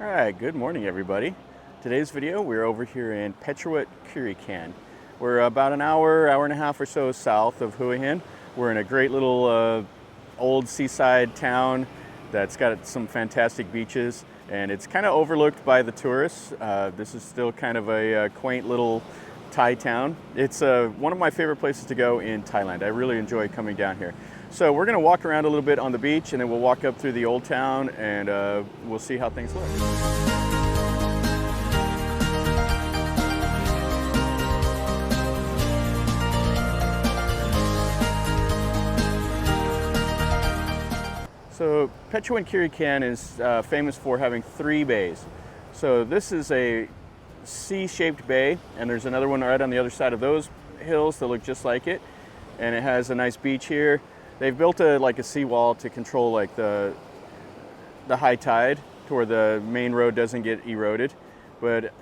All right, good morning everybody. Today's video, we're over here in Prachuap Khiri Khan. We're about an hour and a half or so south of Hua Hin. We're in a great little old seaside town that's got some fantastic beaches, and it's kind of overlooked by the tourists. This is still kind of a quaint little Thai town. It's one of my favorite places to go in Thailand. I really enjoy coming down here. So we're going to walk around a little bit on the beach, and then we'll walk up through the old town, and we'll see how things look. So Prachuap Khiri Khan is famous for having 3 bays. So this is a C-shaped bay, and there's another one right on the other side of those hills that look just like it, and it has a nice beach here. They've built a seawall to control the high tide to where the main road doesn't get eroded. But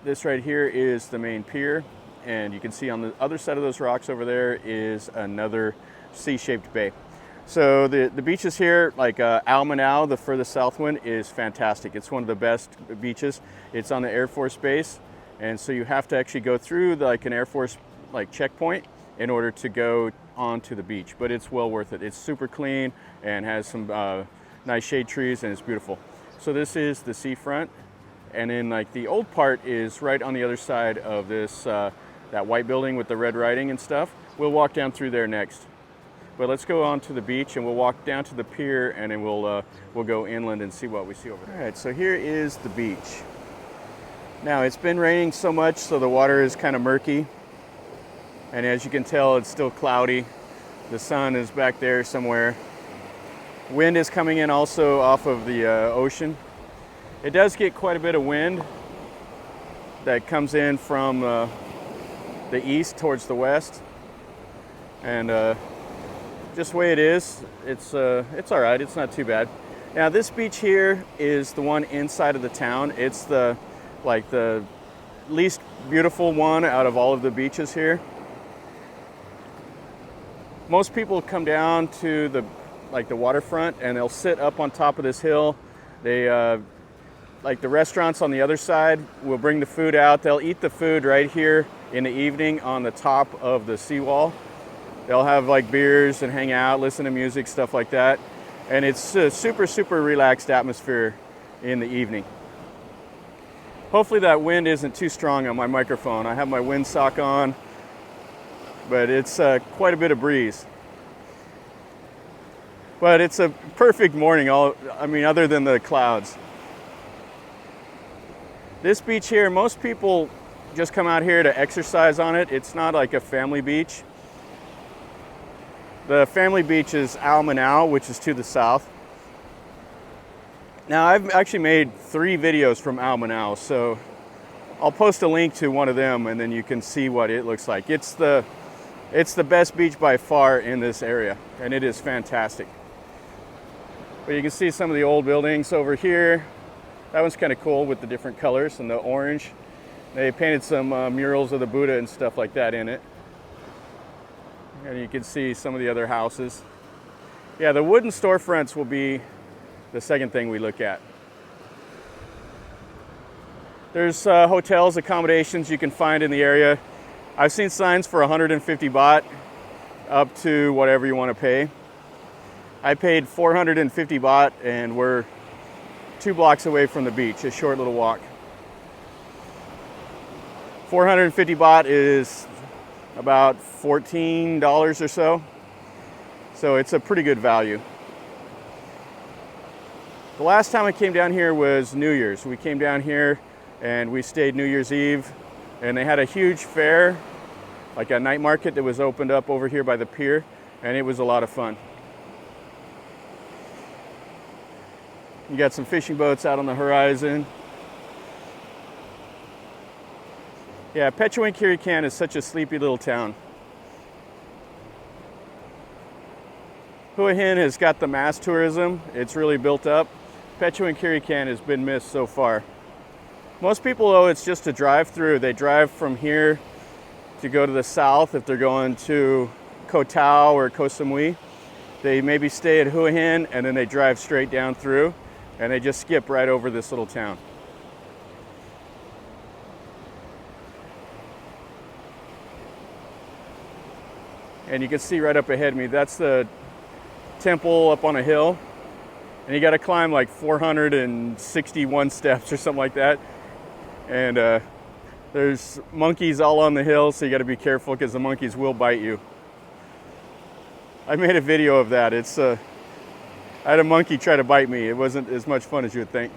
this right here is the main pier, and you can see on the other side of those rocks over there is another C-shaped bay. So the beaches here, like Ao Manao, the furthest south one, is fantastic. It's one of the best beaches. It's on the Air Force base, and so you have to actually go through an Air Force checkpoint in order to go onto the beach, but it's well worth it. It's super clean and has some nice shade trees, and it's beautiful. So this is the seafront, and then the old part is right on the other side of this that white building with the red writing and stuff. We'll walk down through there next. But let's go on to the beach, and we'll walk down to the pier, and then we'll go inland and see what we see over there. All right, so here is the beach. Now it's been raining so much, so the water is kind of murky. And as you can tell, it's still cloudy. The sun is back there somewhere. Wind is coming in also off of the ocean. It does get quite a bit of wind that comes in from the east towards the west. And just the way it is, it's all right. It's not too bad. Now this beach here is the one inside of the town. It's the least beautiful one out of all of the beaches here. Most people come down to the waterfront, and they'll sit up on top of this hill. They the restaurants on the other side will bring the food out. They'll eat the food right here in the evening on the top of the seawall. They'll have beers and hang out, listen to music, stuff like that. And it's a super, super relaxed atmosphere in the evening. Hopefully that wind isn't too strong on my microphone. I have my windsock on, but it's quite a bit of breeze. But it's a perfect morning, other than the clouds. This beach here, most people just come out here to exercise on it. It's not like a family beach. The family beach is Ao Manao, which is to the south. Now, I've actually made 3 videos from Ao Manao, so I'll post a link to one of them, and then you can see what it looks like. It's the best beach by far in this area, and it is fantastic. But you can see some of the old buildings over here. That one's kind of cool with the different colors and the orange. They painted some murals of the Buddha and stuff like that in it. And you can see some of the other houses. Yeah, the wooden storefronts will be the second thing we look at. There's hotels, accommodations you can find in the area. I've seen signs for 150 baht up to whatever you want to pay. I paid 450 baht, and we're 2 blocks away from the beach, a short little walk. 450 baht is about $14 or so. So it's a pretty good value. The last time I came down here was New Year's. We came down here and we stayed New Year's Eve, and they had a huge fair, like a night market that was opened up over here by the pier, and it was a lot of fun. You got some fishing boats out on the horizon. Yeah, Prachuap Khiri Khan is such a sleepy little town. Hua Hin has got the mass tourism. It's really built up. Prachuap Khiri Khan has been missed so far. Most people, though, it's just a drive through. They drive from here to go to the south if they're going to Koh Tao or Koh Samui. They maybe stay at Hua Hin, and then they drive straight down through. And they just skip right over this little town. And you can see right up ahead of me, that's the temple up on a hill. And you got to climb like 461 steps or something like that. And there's monkeys all on the hill, so you got to be careful because the monkeys will bite you. I made a video of that. I had a monkey try to bite me. It wasn't as much fun as you would think.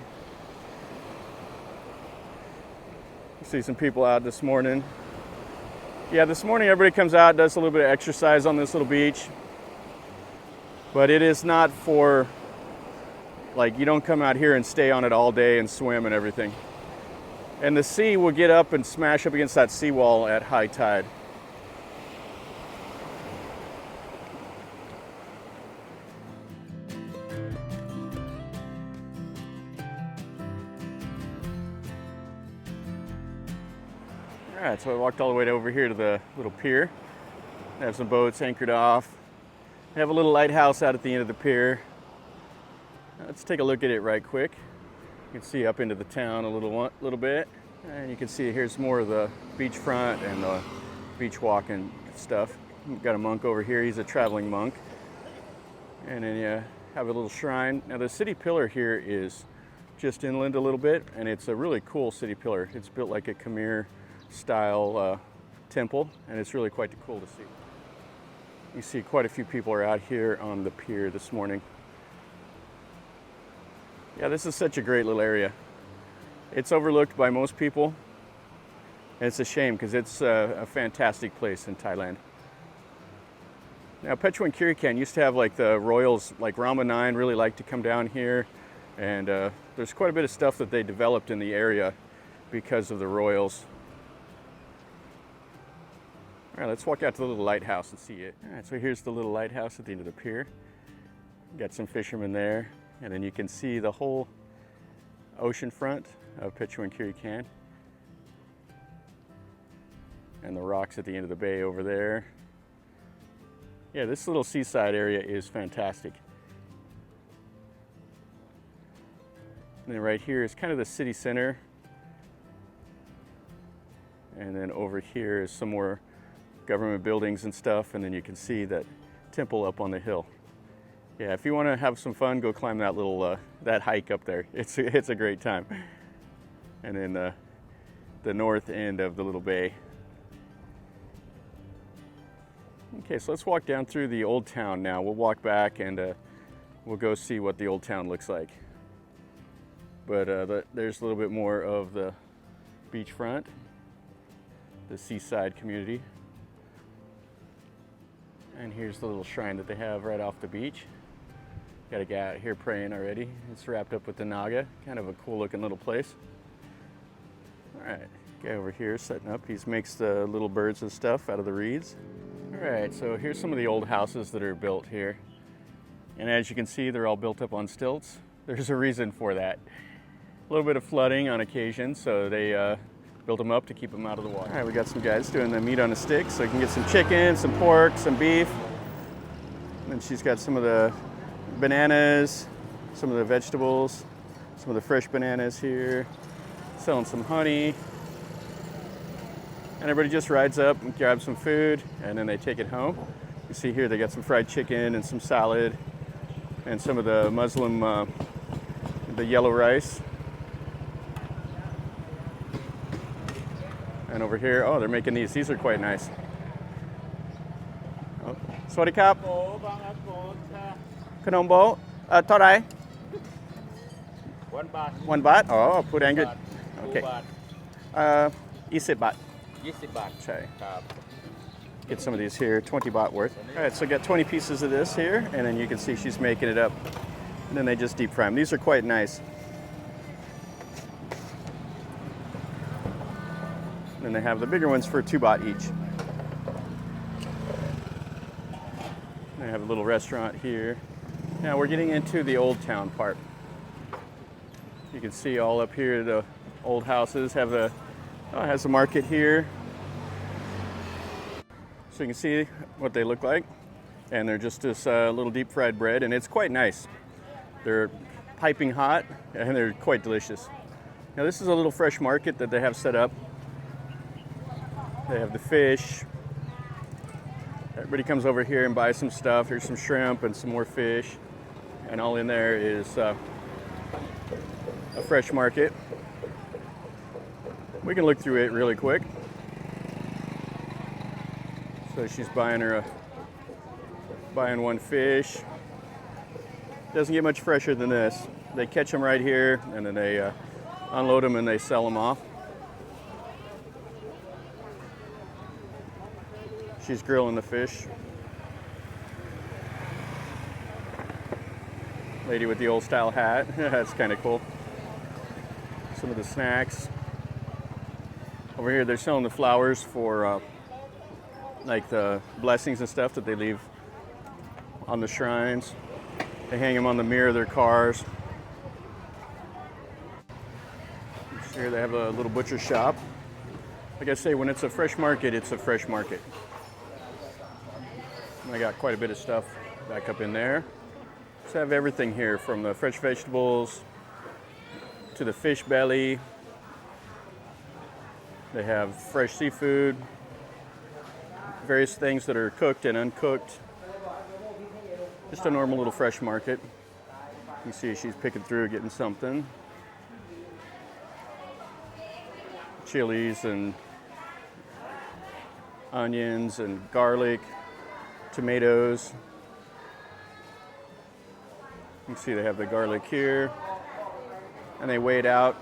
You see some people out this morning. Yeah, this morning everybody comes out, does a little bit of exercise on this little beach. But it is not for, like, you don't come out here and stay on it all day and swim and everything. And the sea will get up and smash up against that seawall at high tide. All right, so I walked all the way over here to the little pier. They have some boats anchored off. They have a little lighthouse out at the end of the pier. Let's take a look at it right quick. You can see up into the town a little bit. And you can see here's more of the beachfront and the beach walking stuff. We've got a monk over here. He's a traveling monk. And then you have a little shrine. Now the city pillar here is just inland a little bit, and it's a really cool city pillar. It's built like a Khmer style temple, and it's really quite cool to see. You see quite a few people are out here on the pier this morning. Yeah, this is such a great little area. It's overlooked by most people, and it's a shame because it's a fantastic place in Thailand. Now, Prachuap Khiri Khan used to have like the royals, like Rama IX really liked to come down here, and there's quite a bit of stuff that they developed in the area because of the royals. All right, let's walk out to the little lighthouse and see it. All right, so here's the little lighthouse at the end of the pier. Got some fishermen there, and then you can see the whole ocean front of Prachuap Khiri Khan. And the rocks at the end of the bay over there. Yeah, this little seaside area is fantastic. And then right here is kind of the city center. And then over here is some more government buildings and stuff, and then you can see that temple up on the hill. Yeah, if you want to have some fun, go climb that little that hike up there. It's a great time. And then the north end of the little bay. Okay, so let's walk down through the old town now. We'll walk back and we'll go see what the old town looks like. But there's a little bit more of the beachfront, the seaside community. And here's the little shrine that they have right off the beach. Got a guy out here praying already. It's wrapped up with the naga. Kind of a cool looking little place. All right, guy over here setting up. He makes the little birds and stuff out of the reeds. All right, so here's some of the old houses that are built here. And as you can see, they're all built up on stilts. There's a reason for that. A little bit of flooding on occasion, so they built them up to keep them out of the water. All right, we got some guys doing the meat on a stick, so you can get some chicken, some pork, some beef. And then she's got some of the bananas, some of the vegetables, some of the fresh bananas here, selling some honey. And everybody just rides up and grabs some food, and then they take it home. You see here they got some fried chicken and some salad, and some of the Muslim, the yellow rice. And over here, oh, they're making these. These are quite nice. Oh. Sawasdee krap. Khnom bo. Torai? 1 baht. 1 baht? Oh, put angry. Okay. 20 baht. 20 บาท Okay. ครับ Get some of these here, 20 baht worth. All right, so got 20 pieces of this here, and then you can see she's making it up. And then they just deep fry them. These are quite nice. And then they have the bigger ones for 2 baht each. They have a little restaurant here. Now we're getting into the old town part. You can see all up here the old houses have it has a market here. So you can see what they look like. And they're just this little deep fried bread, and it's quite nice. They're piping hot, and they're quite delicious. Now this is a little fresh market that they have set up. They have the fish. Everybody comes over here and buys some stuff. Here's some shrimp and some more fish. And all in there is a fresh market. We can look through it really quick. So she's buying one fish. Doesn't get much fresher than this. They catch them right here, and then they unload them and they sell them off. She's grilling the fish. Lady with the old style hat. That's kind of cool. Some of the snacks. Over here they're selling the flowers for like the blessings and stuff that they leave on the shrines. They hang them on the mirror of their cars. Here they have a little butcher shop. Like I say, when it's a fresh market, it's a fresh market. And I got quite a bit of stuff back up in there. Just have everything here, from the fresh vegetables to the fish belly. They have fresh seafood, various things that are cooked and uncooked. Just a normal little fresh market. You can see she's picking through, getting something. Chilies and onions and garlic, tomatoes. You can see they have the garlic here, and they weigh it out.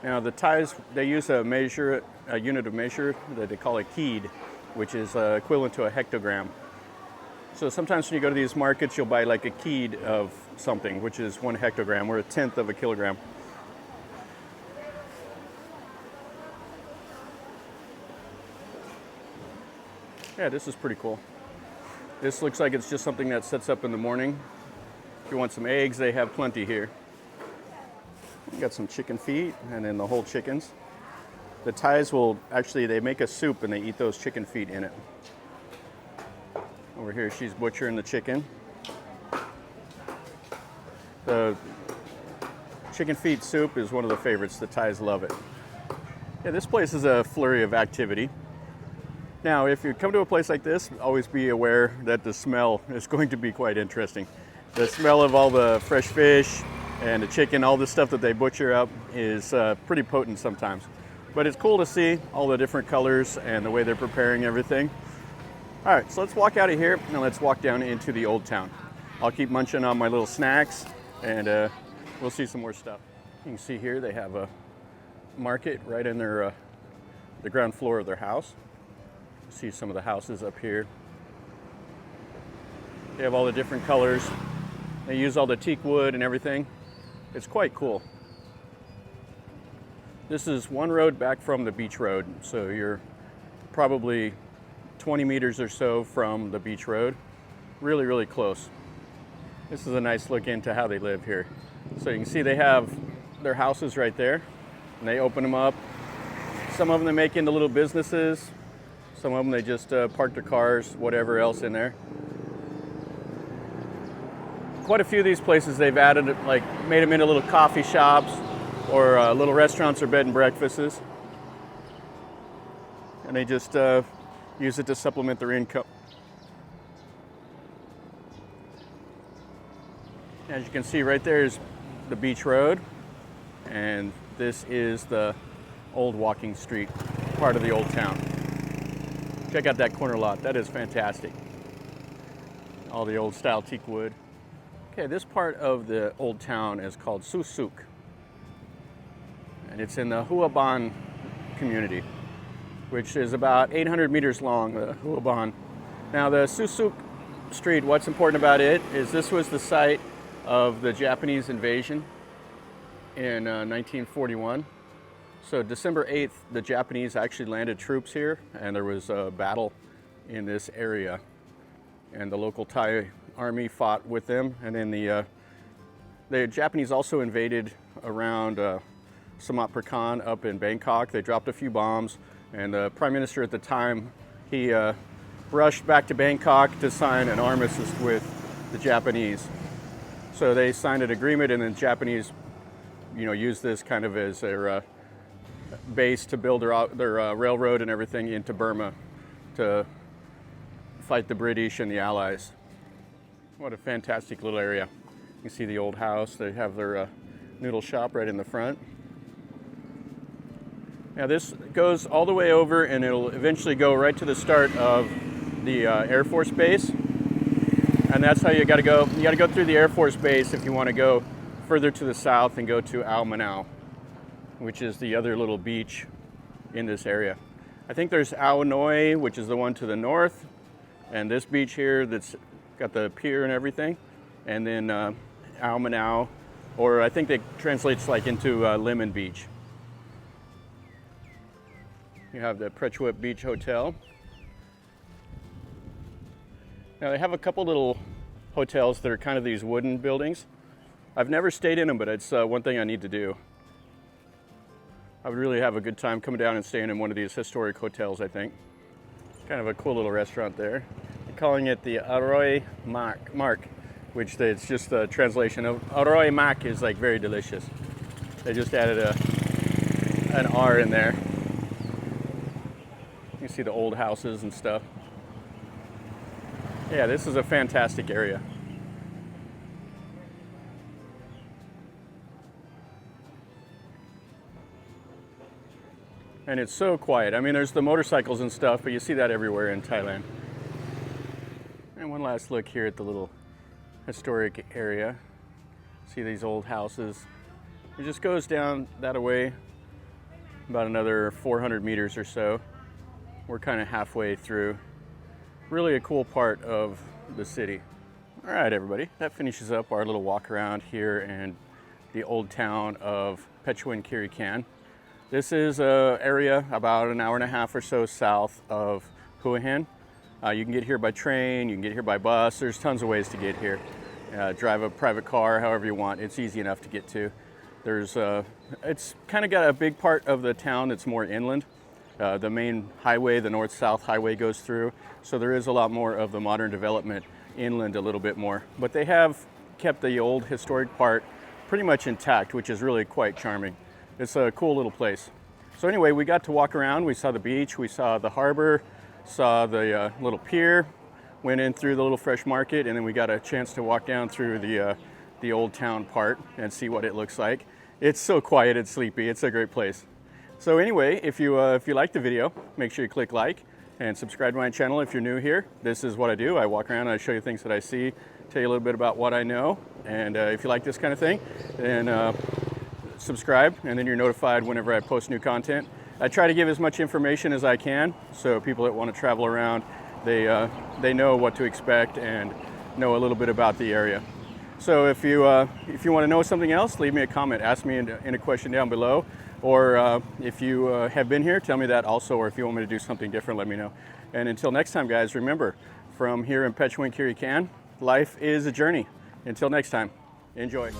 Now the Thais, they use a unit of measure that they call a keed, which is equivalent to a hectogram. So sometimes when you go to these markets, you'll buy like a keed of something, which is 1 hectogram, or 1/10 of a kilogram. Yeah, this is pretty cool. This looks like it's just something that sets up in the morning. If you want some eggs, they have plenty here. You got some chicken feet, and then the whole chickens. The Thais will actually, they make a soup and they eat those chicken feet in it. Over here, she's butchering the chicken. The chicken feet soup is one of the favorites. The Thais love it. Yeah, this place is a flurry of activity. Now, if you come to a place like this, always be aware that the smell is going to be quite interesting. The smell of all the fresh fish and the chicken, all the stuff that they butcher up, is pretty potent sometimes. But it's cool to see all the different colors and the way they're preparing everything. All right, so let's walk out of here and let's walk down into the old town. I'll keep munching on my little snacks, and we'll see some more stuff. You can see here they have a market right in their the ground floor of their house. See some of the houses up here. They have all the different colors. They use all the teak wood and everything. It's quite cool. This is one road back from the beach road, so you're probably 20 meters or so from the beach road. Really, really close. This is a nice look into how they live here. So you can see they have their houses right there, and they open them up. Some of them they make into little businesses. Some of them they just park their cars, whatever else in there. Quite a few of these places they've added, like made them into little coffee shops or little restaurants or bed and breakfasts. And they just use it to supplement their income. As you can see right there is the beach road, and this is the old walking street, part of the old town. Check out that corner lot, that is fantastic. All the old style teak wood. Okay, this part of the old town is called Susuk, and it's in the Huaban community, which is about 800 meters long, the Huaban. Now the Susuk street, what's important about it is this was the site of the Japanese invasion in 1941. So December 8th, the Japanese actually landed troops here, and there was a battle in this area. And the local Thai army fought with them. And then the Japanese also invaded around Samat Prakan up in Bangkok. They dropped a few bombs, and the prime minister at the time, he rushed back to Bangkok to sign an armistice with the Japanese. So they signed an agreement, and then Japanese, used this kind of as their base to build their railroad and everything into Burma to fight the British and the Allies. What a fantastic little area. You see the old house. They have their noodle shop right in the front. Now this goes all the way over, and it'll eventually go right to the start of the Air Force Base. And that's how you got to go. You got to go through the Air Force Base if you want to go further to the south and go to Ao Manao, which is the other little beach in this area. I think there's Ao Noi, which is the one to the north, and this beach here that's got the pier and everything, and then Ao Manao, or I think it translates like into Lemon Beach. You have the Prachuap Beach Hotel. Now they have a couple little hotels that are kind of these wooden buildings. I've never stayed in them, but it's one thing I need to do. I would really have a good time coming down and staying in one of these historic hotels, I think. Kind of a cool little restaurant there. They're calling it the Aroi Mark, which it's just a translation of Aroi Mak is like very delicious. They just added an R in there. You see the old houses and stuff. Yeah, this is a fantastic area. And it's so quiet. I mean, there's the motorcycles and stuff, but you see that everywhere in Thailand. And one last look here at the little historic area. See these old houses. It just goes down that way about another 400 meters or so. We're kind of halfway through. Really a cool part of the city. All right, everybody, that finishes up our little walk around here in the old town of Prachuap Khiri Khan. This is an area about an hour and a half or so south of Hua Hin. You can get here by train, you can get here by bus. There's tons of ways to get here. Drive a private car, however you want. It's easy enough to get to. It's kind of got a big part of the town that's more inland. The main highway, the north-south highway, goes through, so there is a lot more of the modern development inland a little bit more. But they have kept the old historic part pretty much intact, which is really quite charming. It's a cool little place. So anyway, we got to walk around. We saw the beach, we saw the harbor, saw the little pier, went in through the little fresh market, and then we got a chance to walk down through the old town part and see what it looks like. It's so quiet and sleepy. It's a great place. So anyway, if you liked the video, make sure you click like and subscribe to my channel if you're new here. This is what I do. I walk around and I show you things that I see, tell you a little bit about what I know. And if you like this kind of thing, then subscribe, and then you're notified whenever I post new content. I try to give as much information as I can, so people that want to travel around, they know what to expect and know a little bit about the area. So if you want to know something else, leave me a comment. Ask me in a question down below. Or if you have been here, tell me that also. Or if you want me to do something different, let me know. And until next time, guys, remember, from here in Prachuap Khiri Khan, life is a journey. Until next time, enjoy.